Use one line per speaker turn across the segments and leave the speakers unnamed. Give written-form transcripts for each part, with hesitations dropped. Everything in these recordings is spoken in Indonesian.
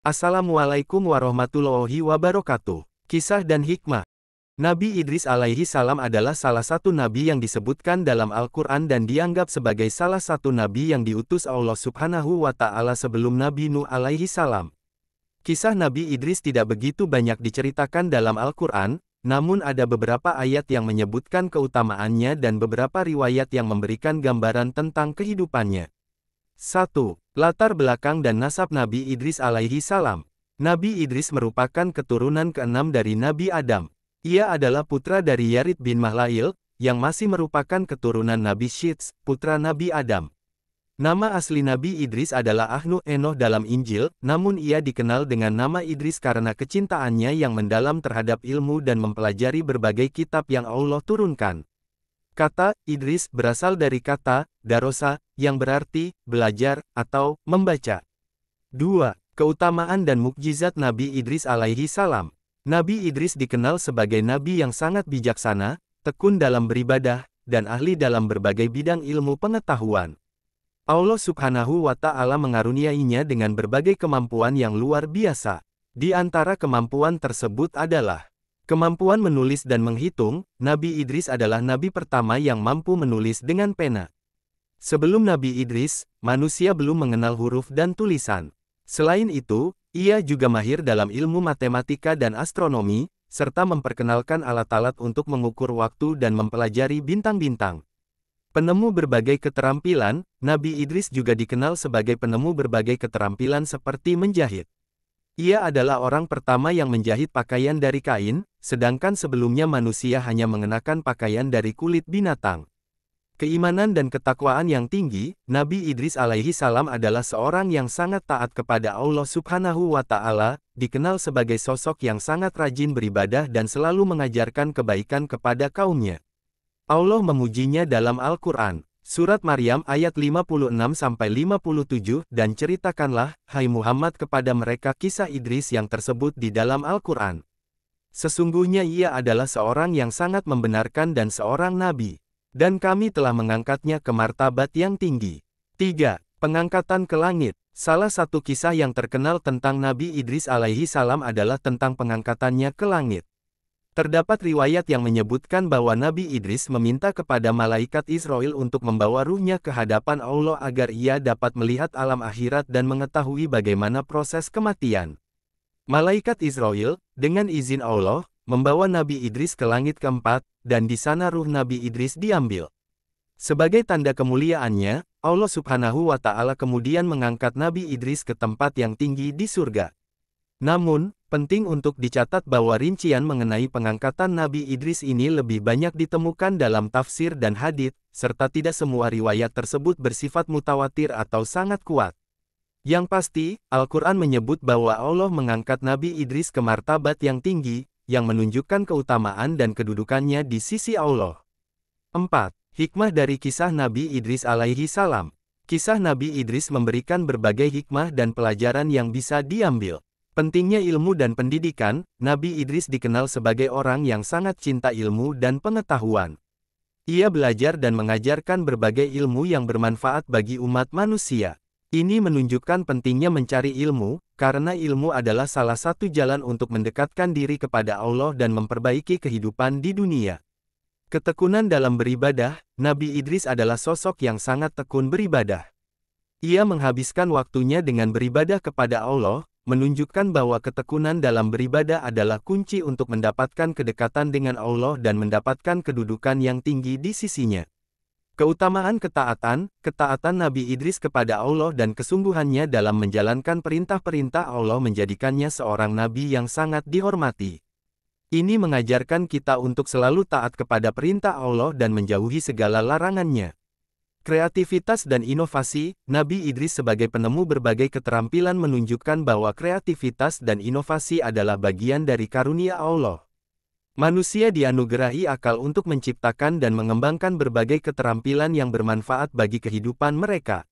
Assalamualaikum warahmatullahi wabarakatuh. Kisah dan hikmah. Nabi Idris alaihi salam adalah salah satu nabi yang disebutkan dalam Al-Quran dan dianggap sebagai salah satu nabi yang diutus Allah Subhanahu wa Ta'ala sebelum Nabi Nuh alaihi salam. Kisah Nabi Idris tidak begitu banyak diceritakan dalam Al-Quran, namun ada beberapa ayat yang menyebutkan keutamaannya dan beberapa riwayat yang memberikan gambaran tentang kehidupannya. 1. Latar belakang dan nasab Nabi Idris alaihi salam. Nabi Idris merupakan keturunan keenam dari Nabi Adam. Ia adalah putra dari Yarid bin Mahlail, yang masih merupakan keturunan Nabi Syits, putra Nabi Adam. Nama asli Nabi Idris adalah Ahnu Enoh dalam Injil, namun ia dikenal dengan nama Idris karena kecintaannya yang mendalam terhadap ilmu dan mempelajari berbagai kitab yang Allah turunkan. Kata Idris berasal dari kata darosa, yang berarti belajar atau membaca. 2. Keutamaan dan mukjizat Nabi Idris alaihi salam. Nabi Idris dikenal sebagai nabi yang sangat bijaksana, tekun dalam beribadah, dan ahli dalam berbagai bidang ilmu pengetahuan. Allah Subhanahu wa Ta'ala mengaruniainya dengan berbagai kemampuan yang luar biasa. Di antara kemampuan tersebut adalah kemampuan menulis dan menghitung. Nabi Idris adalah nabi pertama yang mampu menulis dengan pena. Sebelum Nabi Idris, manusia belum mengenal huruf dan tulisan. Selain itu, ia juga mahir dalam ilmu matematika dan astronomi, serta memperkenalkan alat-alat untuk mengukur waktu dan mempelajari bintang-bintang. Penemu berbagai keterampilan. Nabi Idris juga dikenal sebagai penemu berbagai keterampilan seperti menjahit. Ia adalah orang pertama yang menjahit pakaian dari kain, sedangkan sebelumnya manusia hanya mengenakan pakaian dari kulit binatang. Keimanan dan ketakwaan yang tinggi. Nabi Idris alaihi salam adalah seorang yang sangat taat kepada Allah Subhanahu wa Ta'ala, dikenal sebagai sosok yang sangat rajin beribadah dan selalu mengajarkan kebaikan kepada kaumnya. Allah memujinya dalam Al-Quran. Surat Maryam ayat 56-57, dan ceritakanlah, hai Muhammad, kepada mereka kisah Idris yang tersebut di dalam Al-Quran. Sesungguhnya ia adalah seorang yang sangat membenarkan dan seorang nabi. Dan kami telah mengangkatnya ke martabat yang tinggi. 3. Pengangkatan ke langit. Salah satu kisah yang terkenal tentang Nabi Idris alaihi salam adalah tentang pengangkatannya ke langit. Terdapat riwayat yang menyebutkan bahwa Nabi Idris meminta kepada malaikat Israel untuk membawa ruhnya ke hadapan Allah agar ia dapat melihat alam akhirat dan mengetahui bagaimana proses kematian. Malaikat Israel, dengan izin Allah, membawa Nabi Idris ke langit keempat, dan di sana ruh Nabi Idris diambil. Sebagai tanda kemuliaannya, Allah Subhanahu wa Ta'ala kemudian mengangkat Nabi Idris ke tempat yang tinggi di surga. Namun, penting untuk dicatat bahwa rincian mengenai pengangkatan Nabi Idris ini lebih banyak ditemukan dalam tafsir dan hadits, serta tidak semua riwayat tersebut bersifat mutawatir atau sangat kuat. Yang pasti, Al-Quran menyebut bahwa Allah mengangkat Nabi Idris ke martabat yang tinggi, yang menunjukkan keutamaan dan kedudukannya di sisi Allah. 4. Hikmah dari kisah Nabi Idris alaihi salam. Kisah Nabi Idris memberikan berbagai hikmah dan pelajaran yang bisa diambil. Pentingnya ilmu dan pendidikan. Nabi Idris dikenal sebagai orang yang sangat cinta ilmu dan pengetahuan. Ia belajar dan mengajarkan berbagai ilmu yang bermanfaat bagi umat manusia. Ini menunjukkan pentingnya mencari ilmu, karena ilmu adalah salah satu jalan untuk mendekatkan diri kepada Allah dan memperbaiki kehidupan di dunia. Ketekunan dalam beribadah. Nabi Idris adalah sosok yang sangat tekun beribadah. Ia menghabiskan waktunya dengan beribadah kepada Allah, menunjukkan bahwa ketekunan dalam beribadah adalah kunci untuk mendapatkan kedekatan dengan Allah dan mendapatkan kedudukan yang tinggi di sisinya. Keutamaan ketaatan Nabi Idris kepada Allah dan kesungguhannya dalam menjalankan perintah-perintah Allah menjadikannya seorang nabi yang sangat dihormati. Ini mengajarkan kita untuk selalu taat kepada perintah Allah dan menjauhi segala larangannya. Kreativitas dan inovasi. Nabi Idris sebagai penemu berbagai keterampilan menunjukkan bahwa kreativitas dan inovasi adalah bagian dari karunia Allah. Manusia dianugerahi akal untuk menciptakan dan mengembangkan berbagai keterampilan yang bermanfaat bagi kehidupan mereka.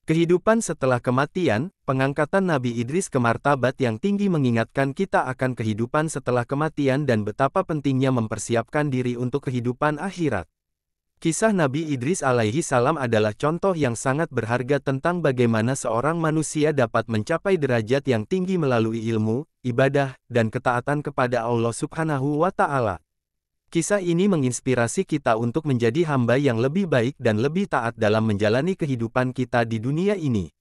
Kehidupan setelah kematian. Pengangkatan Nabi Idris ke martabat yang tinggi mengingatkan kita akan kehidupan setelah kematian dan betapa pentingnya mempersiapkan diri untuk kehidupan akhirat. Kisah Nabi Idris alaihi salam adalah contoh yang sangat berharga tentang bagaimana seorang manusia dapat mencapai derajat yang tinggi melalui ilmu, ibadah, dan ketaatan kepada Allah Subhanahu wa Ta'ala. Kisah ini menginspirasi kita untuk menjadi hamba yang lebih baik dan lebih taat dalam menjalani kehidupan kita di dunia ini.